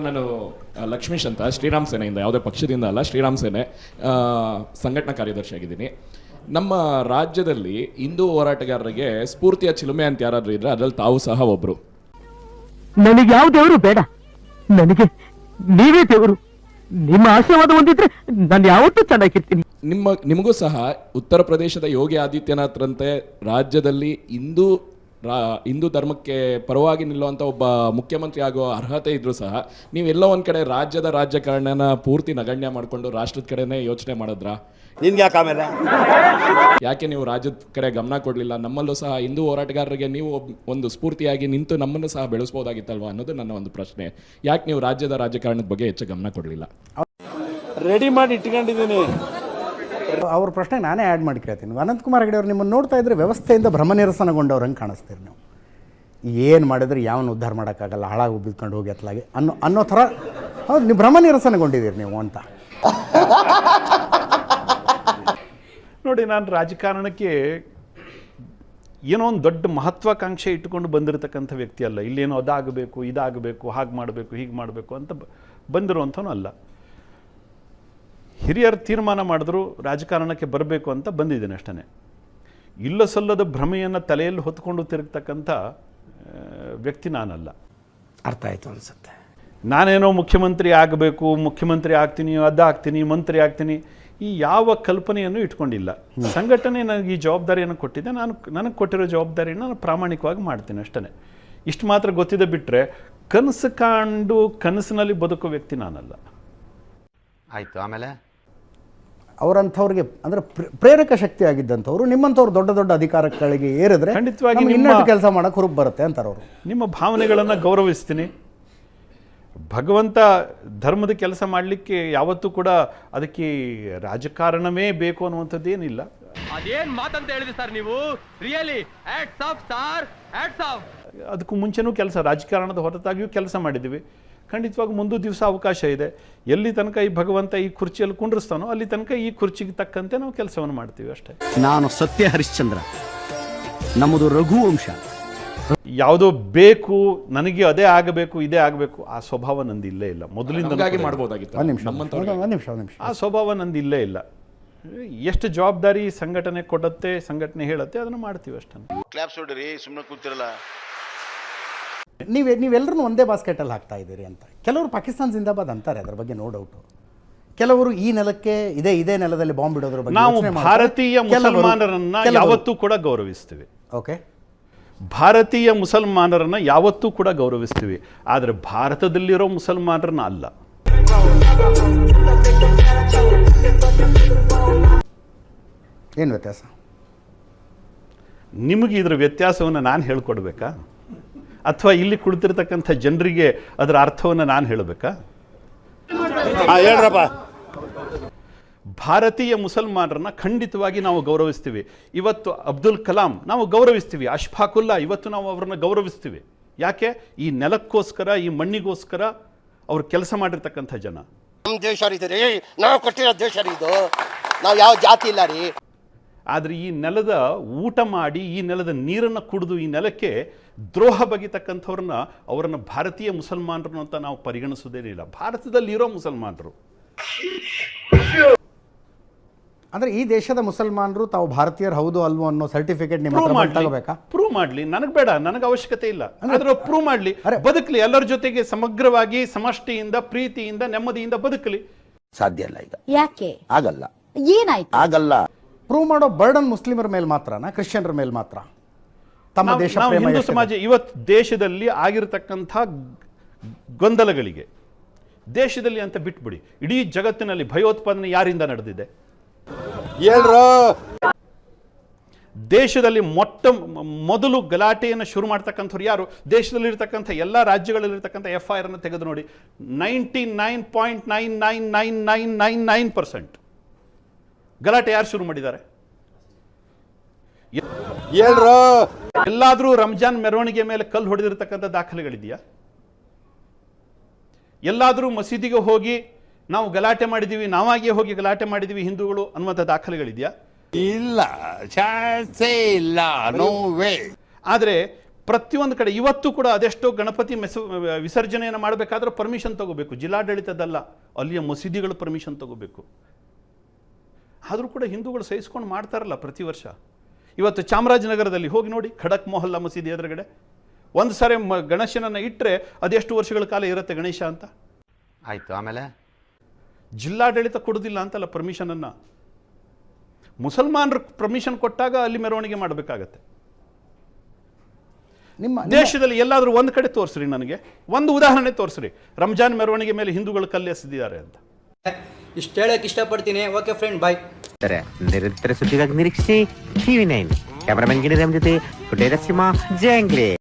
ನಾನು ಲಕ್ಷ್ಮೀಶ್ ಅಂತ ಶ್ರೀರಾಮ್ ಸೇನೆಯಿಂದ, ಯಾವುದೇ ಪಕ್ಷದಿಂದ ಅಲ್ಲ, ಶ್ರೀರಾಮ್ ಸೇನೆ ಸಂಘಟನಾ ಕಾರ್ಯದರ್ಶಿಯಾಗಿದ್ದೀನಿ. ನಮ್ಮ ರಾಜ್ಯದಲ್ಲಿ ಹಿಂದೂ ಹೋರಾಟಗಾರರಿಗೆ ಸ್ಫೂರ್ತಿಯ ಚಿಲುಮೆ ಅಂತ ಯಾರಾದ್ರೂ ಇದ್ರೆ ಅದರಲ್ಲಿ ತಾವು ಸಹ ಒಬ್ರು. ನನಗೆ ಯಾವ ದೇವರು ಬೇಡ, ನನಗೆ ನೀವೇ ದೇವರು. ನಿಮ್ಮ ಆಶೀರ್ವಾದ ಹೊಂದಿದ್ರೆ ನಾನು ಯಾವತ್ತೂ ಚೆನ್ನಾಗಿರ್ತೀನಿ. ನಿಮಗೂ ಸಹ ಉತ್ತರ ಪ್ರದೇಶದ ಯೋಗಿ ಆದಿತ್ಯನಾಥ್ರಂತೆ ರಾಜ್ಯದಲ್ಲಿ ಹಿಂದೂ ಧರ್ಮಕ್ಕೆ ಪರವಾಗಿ ನಿಲ್ಲುವಂಥ ಒಬ್ಬ ಮುಖ್ಯಮಂತ್ರಿ ಆಗುವ ಅರ್ಹತೆ ಇದ್ರೂ ಸಹ ನೀವೆಲ್ಲೋ ಒಂದು ಕಡೆ ರಾಜ್ಯದ ರಾಜಕಾರಣನ ಪೂರ್ತಿ ನಗಣ್ಯ ಮಾಡಿಕೊಂಡು ರಾಷ್ಟ್ರದ ಕಡೆನೇ ಯೋಚನೆ ಮಾಡಿದ್ರಾ? ನಿನ್ಗೆ ಯಾಕೆ ಆಮೇಲೆ ಯಾಕೆ ನೀವು ರಾಜ್ಯದ ಕಡೆ ಗಮನ ಕೊಡಲಿಲ್ಲ? ನಮ್ಮಲ್ಲೂ ಸಹ ಹಿಂದೂ ಹೋರಾಟಗಾರರಿಗೆ ನೀವು ಒಂದು ಸ್ಫೂರ್ತಿಯಾಗಿ ನಿಂತು ನಮ್ಮನ್ನು ಸಹ ಬೆಳೆಸ್ಬೋದಾಗಿತ್ತಲ್ವಾ ಅನ್ನೋದು ನನ್ನ ಒಂದು ಪ್ರಶ್ನೆ. ಯಾಕೆ ನೀವು ರಾಜ್ಯದ ರಾಜಕಾರಣದ ಬಗ್ಗೆ ಹೆಚ್ಚು ಗಮನ ಕೊಡಲಿಲ್ಲ? ರೆಡಿ ಮಾಡಿ ಇಟ್ಕೊಂಡಿದ್ದೀನಿ. ಅವ್ರ ಪ್ರಶ್ನೆ ನಾನೇ ಆ್ಯಡ್ ಮಾಡಿ ಕೇಳ್ತೀನಿ. ಅನಂತಕುಮಾರ್ ಹೆಗಡೆ ಅವ್ರು ನಿಮ್ಮನ್ನು ನೋಡ್ತಾ ಇದ್ರೆ ವ್ಯವಸ್ಥೆಯಿಂದ ಭ್ರಮನಿರಸನಗೊಂಡವ್ರಂಗೆ ಕಾಣಿಸ್ತೀರಿ ನೀವು. ಏನು ಮಾಡಿದ್ರೆ ಯಾವನು ಉದ್ಧಾರ ಮಾಡೋಕ್ಕಾಗಲ್ಲ, ಹಾಳಾಗಿ ಬಿದ್ಕೊಂಡು ಹೋಗಿ ಅತ್ಲಾಗೆ ಅನ್ನೋ ಥರ. ಹೌದು, ನೀವು ಭ್ರಮನಿರಸನಗೊಂಡಿದ್ದೀರಿ ನೀವು ಅಂತ. ನೋಡಿ, ನಾನು ರಾಜಕಾರಣಕ್ಕೆ ಏನೋ ಒಂದು ದೊಡ್ಡ ಮಹತ್ವಾಕಾಂಕ್ಷೆ ಇಟ್ಟುಕೊಂಡು ಬಂದಿರತಕ್ಕಂಥ ವ್ಯಕ್ತಿ ಅಲ್ಲ. ಇಲ್ಲೇನೋ ಅದಾಗಬೇಕು, ಇದಾಗಬೇಕು, ಹಾಗೆ ಮಾಡಬೇಕು, ಹೀಗೆ ಮಾಡಬೇಕು ಅಂತ ಬಂದಿರುವಂಥವನು ಅಲ್ಲ. ಹಿರಿಯರು ತೀರ್ಮಾನ ಮಾಡಿದ್ರು ರಾಜಕಾರಣಕ್ಕೆ ಬರಬೇಕು ಅಂತ ಬಂದಿದ್ದೇನೆ ಅಷ್ಟೇ. ಇಲ್ಲ ಸಲ್ಲದ ಭ್ರಮೆಯನ್ನು ತಲೆಯಲ್ಲಿ ಹೊತ್ಕೊಂಡು ತಿರುಗ್ತಕ್ಕಂಥ ವ್ಯಕ್ತಿ ನಾನಲ್ಲ. ಅರ್ಥ ಆಯಿತು ಅನಿಸುತ್ತೆ. ನಾನೇನೋ ಮುಖ್ಯಮಂತ್ರಿ ಆಗಬೇಕು, ಮುಖ್ಯಮಂತ್ರಿ ಆಗ್ತೀನಿ, ಅದಾಗ್ತೀನಿ, ಮಂತ್ರಿ ಆಗ್ತೀನಿ, ಈ ಯಾವ ಕಲ್ಪನೆಯನ್ನು ಇಟ್ಕೊಂಡಿಲ್ಲ. ಸಂಘಟನೆ ನನಗೆ ಈ ಜವಾಬ್ದಾರಿಯನ್ನು ಕೊಟ್ಟಿದ್ದೆ. ನನಗೆ ಕೊಟ್ಟಿರೋ ಜವಾಬ್ದಾರಿಯನ್ನು ನಾನು ಪ್ರಾಮಾಣಿಕವಾಗಿ ಮಾಡ್ತೀನಿ ಅಷ್ಟೇ. ಇಷ್ಟು ಮಾತ್ರ ಗೊತ್ತಿದೆ. ಬಿಟ್ಟರೆ ಕನಸು ಕಂಡು ಕನಸಿನಲ್ಲಿ ಬದುಕೋ ವ್ಯಕ್ತಿ ನಾನಲ್ಲ. ಆಯಿತು. ಆಮೇಲೆ ಅವರಂಥವ್ರಿಗೆ ಅಂದರೆ ಪ್ರೇರಕ ಶಕ್ತಿ ಆಗಿದ್ದಂಥವ್ರು ನಿಮ್ಮಂಥವ್ರು ದೊಡ್ಡ ದೊಡ್ಡ ಅಧಿಕಾರಗಳಿಗೆ ಏರಿದ್ರೆ ಖಂಡಿತವಾಗಿ ಇನ್ನಷ್ಟು ಕೆಲಸ ಮಾಡೋಕೆ ಹುರುಪು ಬರುತ್ತೆ ಅಂತಾರೆ ಅವರು. ನಿಮ್ಮ ಭಾವನೆಗಳನ್ನು ಗೌರವಿಸ್ತೀನಿ. ಭಗವಂತ ಧರ್ಮದ ಕೆಲಸ ಮಾಡಲಿಕ್ಕೆ ಯಾವತ್ತೂ ಕೂಡ ಅದಕ್ಕೆ ರಾಜಕಾರಣವೇ ಬೇಕು ಅನ್ನುವಂಥದ್ದು ಏನಿಲ್ಲ. ಅದೇನ್ ಮಾತಂತ ಹೇಳಿದ್ರಿ ಸರ್ ನೀವು? Really hats off sir, hats off. ಅದಕ್ಕೂ ಮುಂಚೆನೂ ಕೆಲಸ, ರಾಜಕಾರಣದ ಹೊರತಾಗಿಯೂ ಕೆಲಸ ಮಾಡಿದ್ದೀವಿ. ಖಂಡಿತವಾಗಿ ಮುಂದೂ ದಿವಸ ಅವಕಾಶ ಇದೆ. ಎಲ್ಲಿ ತನಕ ಈ ಭಗವಂತ ಈ ಕುರ್ಚಿಯಲ್ಲಿ ಕುಂಡ್ರಿಸ್ತಾನೋ ಅಲ್ಲಿ ತನಕ ಈ ಕುರ್ಚಿಗೆ ತಕ್ಕಂತೆ ನಾವು ಕೆಲಸವನ್ನು ಮಾಡ್ತೀವಿ ಅಷ್ಟೇ. ನಾನು ಸತ್ಯ ಹರಿಶ್ಚಂದ್ರ, ನಮ್ಮದು ರಘುವಂಶ. ಯಾವುದೋ ಬೇಕು, ನನಗೆ ಅದೇ ಆಗಬೇಕು, ಇದೇ ಆಗಬೇಕು, ಆ ಸ್ವಭಾವ ನಂದು ಇಲ್ಲೇ ಇಲ್ಲ. ಮೊದಲಿಂದ ಮಾಡ್ಬೋದಾಗಿತ್ತು. ಒಂದು ನಿಮಿಷ. ಆ ಸ್ವಭಾವ ನಂದು ಇಲ್ಲೇ ಇಲ್ಲ. ಎಷ್ಟು ಜವಾಬ್ದಾರಿ ಸಂಘಟನೆ ಕೊಡುತ್ತೆ, ಸಂಘಟನೆ ಹೇಳುತ್ತೆ, ಅದನ್ನು ಮಾಡ್ತೀವಿ ಅಷ್ಟೇ. ಕ್ಲಾಪ್ಸ್ ಹೊಡಿರಿ, ಸುಮ್ಮನೆ ಕೂತಿರಲ್ಲ. ನೀವೆಲ್ಲರೂ ಒಂದೇ ಬಾಸ್ಕೆಟಲ್ಲಿ ಹಾಕ್ತಾ ಇದ್ದೀರಿ ಅಂತ. ಕೆಲವರು ಪಾಕಿಸ್ತಾನ ಜಿಂದಾಬಾದ್ ಅಂತಾರೆ, ಅದ್ರ ಬಗ್ಗೆ ನೋ ಡೌಟು. ಕೆಲವರು ಈ ನೆಲಕ್ಕೆ ಇದೇ ನೆಲದಲ್ಲಿ ಬಾಂಬ್ ಇಡೋದ್ರ ಬಗ್ಗೆ ನಾವು ಭಾರತೀಯ ಮುಸಲ್ಮಾನರನ್ನ ಯಾವತ್ತೂ ಕೂಡ ಗೌರವಿಸ್ತೀವಿ. ಓಕೆ, ಭಾರತೀಯ ಮುಸಲ್ಮಾನರನ್ನ ಯಾವತ್ತೂ ಕೂಡ ಗೌರವಿಸ್ತೀವಿ. ಆದರೆ ಭಾರತದಲ್ಲಿರೋ ಮುಸಲ್ಮಾನರನ್ನ ಅಲ್ಲ. ಏನು ವ್ಯತ್ಯಾಸ? ನಿಮಗೆ ಇದರ ವ್ಯತ್ಯಾಸವನ್ನು ನಾನು ಹೇಳ್ಕೊಡ್ಬೇಕಾ? ಅಥವಾ ಇಲ್ಲಿ ಕುಳಿತಿರ್ತಕ್ಕಂಥ ಜನರಿಗೆ ಅದರ ಅರ್ಥವನ್ನು ನಾನು ಹೇಳಬೇಕಾ? ಹೇಳ್ರಪ್ಪ. ಭಾರತೀಯ ಮುಸಲ್ಮಾನರನ್ನ ಖಂಡಿತವಾಗಿ ನಾವು ಗೌರವಿಸ್ತೀವಿ. ಇವತ್ತು ಅಬ್ದುಲ್ ಕಲಾಂ ನಾವು ಗೌರವಿಸ್ತೀವಿ. ಅಶ್ಫಾಕುಲ್ಲಾ ಇವತ್ತು ನಾವು ಅವರನ್ನು ಗೌರವಿಸ್ತೀವಿ. ಯಾಕೆ? ಈ ನೆಲಕ್ಕೋಸ್ಕರ, ಈ ಮಣ್ಣಿಗೋಸ್ಕರ ಅವರು ಕೆಲಸ ಮಾಡಿರ್ತಕ್ಕಂಥ ಜನ. ನಮ್ಮ ದೇಶ ರೀ, ನಾವು ಕೊಟ್ಟಿರೋ ದೇಶ ರೀ ಇದು. ನಾವು ಯಾವ ಜಾತಿ ಇಲ್ಲ ರೀ. ಆದರೆ ಈ ನೆಲದ ಊಟ ಮಾಡಿ, ಈ ನೆಲದ ನೀರನ್ನು ಕುಡಿದು ಈ ನೆಲಕ್ಕೆ ದ್ರೋಹ ಬಗೆತಕ್ಕಂಥವ್ರನ್ನ ಅವರನ್ನು ಭಾರತೀಯ ಮುಸಲ್ಮಾನರು ಅಂತ ನಾವು ಪರಿಗಣಿಸೋದೇನಿಲ್ಲ. ಭಾರತದಲ್ಲಿರೋ ಮುಸಲ್ಮಾನರು. ಅಂದರೆ ಈ ದೇಶದ ಮುಸಲ್ಮಾನರು ತಾವು ಭಾರತೀಯರು ಹೌದು ಅಲ್ವೋ ಅನ್ನೋ ಸರ್ಟಿಫಿಕೇಟ್ ನಿಮ್ಮ ಹತ್ರ ತಗೋಬೇಕಾ? ಪ್ರೂವ್ ಮಾಡಲಿ. ನನಗೆ ಬೇಡ, ನನಗೆ ಅವಶ್ಯಕತೆ ಇಲ್ಲ. ಆದರೆ ಪ್ರೂವ್ ಮಾಡಲಿ, ಬದುಕಲಿ, ಎಲ್ಲರ ಜೊತೆಗೆ ಸಮಗ್ರವಾಗಿ, ಸಮಷ್ಟಿಯಿಂದ, ಪ್ರೀತಿಯಿಂದ, ನೆಮ್ಮದಿಯಿಂದ ಬದುಕಲಿ. ಸಾಧ್ಯ ಇಲ್ಲ ಈಗ. ಯಾಕೆ ಆಗಲ್ಲ? ಏನಾಯ್ತು? ಆಗಲ್ಲ. ಪ್ರೂವ್ ಮಾಡೋ ಬರ್ಡನ್ ಮುಸ್ಲಿಮರ ಮೇಲೆ ಮಾತ್ರನಾ, ಕ್ರಿಶ್ಚಿಯನ್ರ ಮೇಲೆ ಮಾತ್ರ? ತಮ್ಮ ದೇಶ ಹಿಂದೂ ಸಮಾಜ ಇವತ್ತು ದೇಶದಲ್ಲಿ ಆಗಿರತಕ್ಕಂಥ ಗೊಂದಲಗಳಿಗೆ, ದೇಶದಲ್ಲಿ ಅಂತ ಬಿಟ್ಬಿಡಿ, ಇಡೀ ಜಗತ್ತಿನಲ್ಲಿ ಭಯೋತ್ಪಾದನೆ ಯಾರಿಂದ ನಡೆದಿದೆ? ದೇಶದಲ್ಲಿ ಮೊದಲು ಗಲಾಟೆಯನ್ನು ಶುರು ಮಾಡ್ತಕ್ಕಂಥವ್ರು ಯಾರು? ದೇಶದಲ್ಲಿರ್ತಕ್ಕಂಥ ಎಲ್ಲ ರಾಜ್ಯಗಳಲ್ಲಿರ್ತಕ್ಕಂಥ FIR ಅನ್ನು ತೆಗೆದು ನೋಡಿ. 99.9999999% ಗಲಾಟೆ ಯಾರು ಶುರು ಮಾಡಿದ್ದಾರೆ? ಎಲ್ಲಾದರೂ ರಂಜಾನ್ ಮೆರವಣಿಗೆ ಮೇಲೆ ಕಲ್ಲು ಹೊಡೆದಿರತಕ್ಕಂಥ ದಾಖಲೆಗಳಿದೆಯಾ? ಎಲ್ಲಾದರೂ ಮಸೀದಿಗೆ ಹೋಗಿ ನಾವು ಗಲಾಟೆ ಮಾಡಿದ್ದೀವಿ, ನಾವಾಗಿಯೇ ಹೋಗಿ ಗಲಾಟೆ ಮಾಡಿದ್ದೀವಿ ಹಿಂದೂಗಳು ಅನ್ನುವಂಥ ದಾಖಲೆಗಳಿದೆಯಾ? ಇಲ್ಲ, ಚಾನ್ಸೇ ಇಲ್ಲ, ನೋ ವೇ. ಆದರೆ ಪ್ರತಿಯೊಂದು ಕಡೆ ಇವತ್ತು ಕೂಡ ಅದೆಷ್ಟೋ ಗಣಪತಿ ವಿಸರ್ಜನೆಯನ್ನು ಮಾಡಬೇಕಾದ್ರೆ ಪರ್ಮಿಷನ್ ತಗೋಬೇಕು, ಜಿಲ್ಲಾಡಳಿತದಲ್ಲ, ಅಲ್ಲಿಯ ಮಸೀದಿಗಳು ಪರ್ಮಿಷನ್ ತಗೋಬೇಕು. ಆದರೂ ಕೂಡ ಹಿಂದೂಗಳು ಸಹಿಸ್ಕೊಂಡು ಮಾಡ್ತಾರಲ್ಲ ಪ್ರತಿ ವರ್ಷ. ಇವತ್ತು ಚಾಮರಾಜನಗರದಲ್ಲಿ ಹೋಗಿ ನೋಡಿ, ಖಡಕ್ ಮೊಹಲ್ಲಾ ಮಸೀದಿ ಎದುರುಗಡೆ ಒಂದು ಸಾರಿ ಗಣೇಶನನ್ನು ಇಟ್ಟರೆ ಅದೆಷ್ಟು ವರ್ಷಗಳ ಕಾಲ ಇರುತ್ತೆ ಗಣೇಶ ಅಂತ. ಆಯಿತು, ಆಮೇಲೆ ಜಿಲ್ಲಾಡಳಿತ ಕೊಡೋದಿಲ್ಲ ಅಂತಲ್ಲ ಪರ್ಮಿಷನನ್ನು, ಮುಸಲ್ಮಾನರು ಪರ್ಮಿಷನ್ ಕೊಟ್ಟಾಗ ಅಲ್ಲಿ ಮೆರವಣಿಗೆ ಮಾಡಬೇಕಾಗತ್ತೆ. ನಿಮ್ಮ ದೇಶದಲ್ಲಿ ಎಲ್ಲಾದರೂ ಒಂದು ಕಡೆ ತೋರಿಸ್ರಿ, ನನಗೆ ಒಂದು ಉದಾಹರಣೆ ತೋರಿಸ್ರಿ ರಂಜಾನ್ ಮೆರವಣಿಗೆ ಮೇಲೆ ಹಿಂದೂಗಳು ಕಲ್ಲೆಸೆದಿದ್ದಾರೆ ಅಂತ. ಇಷ್ಟು ಹೇಳಕ್ಕೆ ಇಷ್ಟಪಡ್ತೀನಿ. ಓಕೆ ಫ್ರೆಂಡ್, ಬಾಯ್. ನಿರಂತರ ಸುದ್ದಿಗಾಗಿ ನಿರೀಕ್ಷಿಸಿ TV9. ಕ್ಯಾಮರಾಮನ್ ಗಿರಿರಾಮ್ ಜೊತೆ ಕುಟೇರ ಸಿಂಹ ಜಂಗ್ಲಿ.